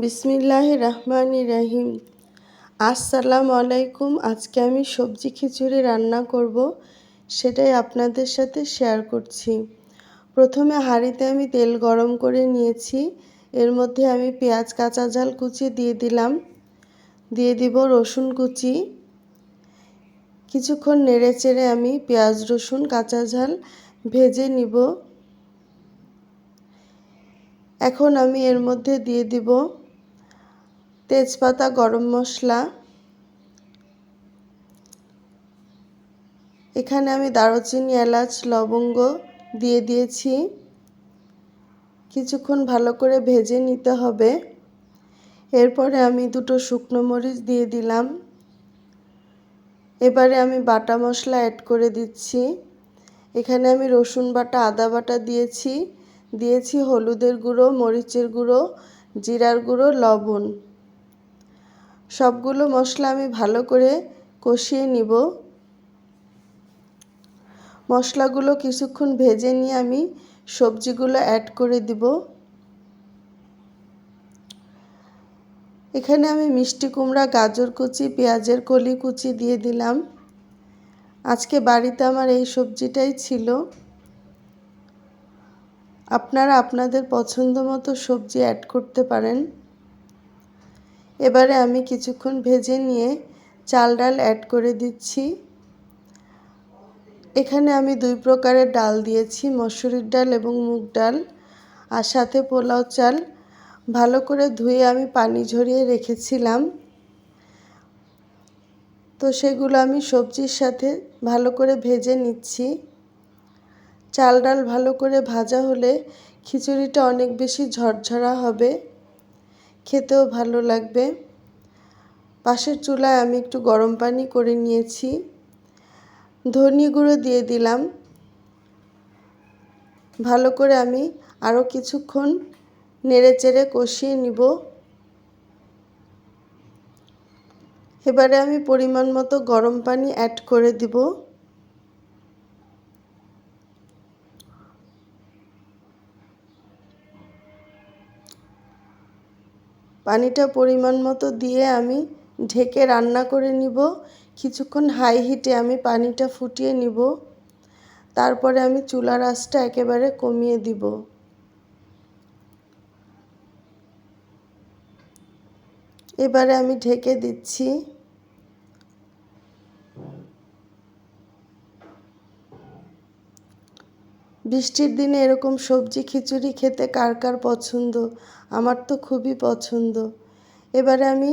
বিসমিল্লাহির রহমানির রহিম। আসসালামু আলাইকুম। আজকে আমি সবজি খিচুড়ি রান্না করব, সেটাই আপনাদের সাথে শেয়ার করছি। প্রথমে হাঁড়িতে আমি তেল গরম করে নিয়েছি। এর মধ্যে আমি পেঁয়াজ কাঁচা ঝাল কুচি দিয়ে দিলাম, দিয়ে দিব রসুন কুচি। কিছুক্ষণ নেড়ে চেড়ে আমি পেঁয়াজ রসুন কাঁচা ঝাল ভেজে নিব। এখন আমি এর মধ্যে দিয়ে দিব তেজপাতা, গরম মশলা। এখানে আমি দারুচিনি, এলাচ, লবঙ্গ দিয়ে দিয়েছি। কিছুক্ষণ ভালো করে ভেজে নিতে হবে। এরপরে আমি দুটো শুকনো মরিচ দিয়ে দিলাম। এবারে আমি বাটা মশলা অ্যাড করে দিচ্ছি। এখানে আমি রসুন বাটা, আদা বাটা দিয়েছি হলুদের গুঁড়ো, মরিচের গুঁড়ো, জিরার গুঁড়ো, লবণ। সবগুলো মশলা আমি ভালো করে কষিয়ে নিব। মশলাগুলো কিছুক্ষণ ভেজে নিয়ে আমি সবজিগুলো অ্যাড করে দিব। এখানে আমি মিষ্টি কুমড়া, গাজর কুচি, পেঁয়াজের কলি কুচি দিয়ে দিলাম। আজকে বাড়িতে আমার এই সবজিটাই ছিল। আপনারা আপনাদের পছন্দ মতো সবজি অ্যাড করতে পারেন। এবারে আমি কিছুক্ষণ ভেজে নিয়ে চাল ডাল অ্যাড করে দিচ্ছি। এখানে আমি দুই প্রকারের ডাল দিয়েছি, মসুরির ডাল এবং মুগ ডাল, আর সাথে পোলাও চাল। ভালো করে ধুয়ে আমি পানি ঝরিয়ে রেখেছিলাম। তো সেগুলো আমি সবজির সাথে ভালো করে ভেজে নিচ্ছি। চাল ডাল ভালো করে ভাজা হলে খিচুড়িটা অনেক বেশি ঝরঝরা হবে, খেতেও ভালো লাগবে। পাশের চুলায় আমি একটু গরম পানি করে নিয়েছি। ধনিয়া গুঁড়ো দিয়ে দিলাম। ভালো করে আমি আরও কিছুক্ষণ নেড়েচেড়ে কষিয়ে নিব। এবারে আমি পরিমাণ মতো গরম পানি অ্যাড করে দিব। পানিটা পরিমাণ মতো দিয়ে আমি ঢেকে রান্না করে নিব। কিছুক্ষণ হাই হিটে আমি পানিটা ফুটিয়ে নিব। তারপরে আমি চুলার আঁচটা একেবারে কমিয়ে দিব। এবারে আমি ঢেকে দিচ্ছি। বৃষ্টির দিনে এরকম সবজি খিচুড়ি খেতে কার কার পছন্দ? আমার তো খুবই পছন্দ। এবারে আমি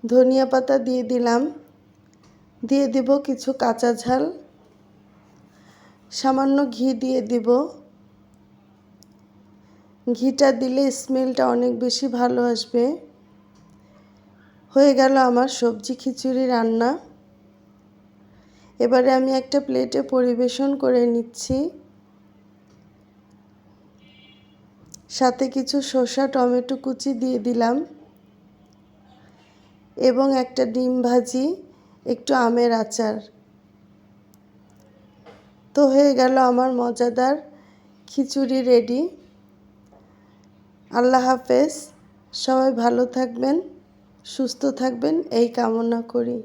ধনিয়া পাতা দিয়ে দিলাম, দিয়ে দিব কিছু কাঁচা ঝাল, সামান্য ঘি দিয়ে দিব। ঘিটা দিলে স্মেলটা অনেক বেশি ভালো আসবে। হয়ে গেল আমার সবজি খিচুড়ি রান্না। এবারে আমি একটা প্লেটে পরিবেশন করে নিচ্ছি। সাথে কিছু শসা, টমেটো কুচি দিয়ে দিলাম এবং একটা ডিম ভাজি, একটু আমের আচার। তো হয়ে গেল আমার মজাদার খিচুড়ি রেডি। আল্লাহ হাফেজ। সবাই ভালো থাকবেন, সুস্থ থাকবেন এই কামনা করি।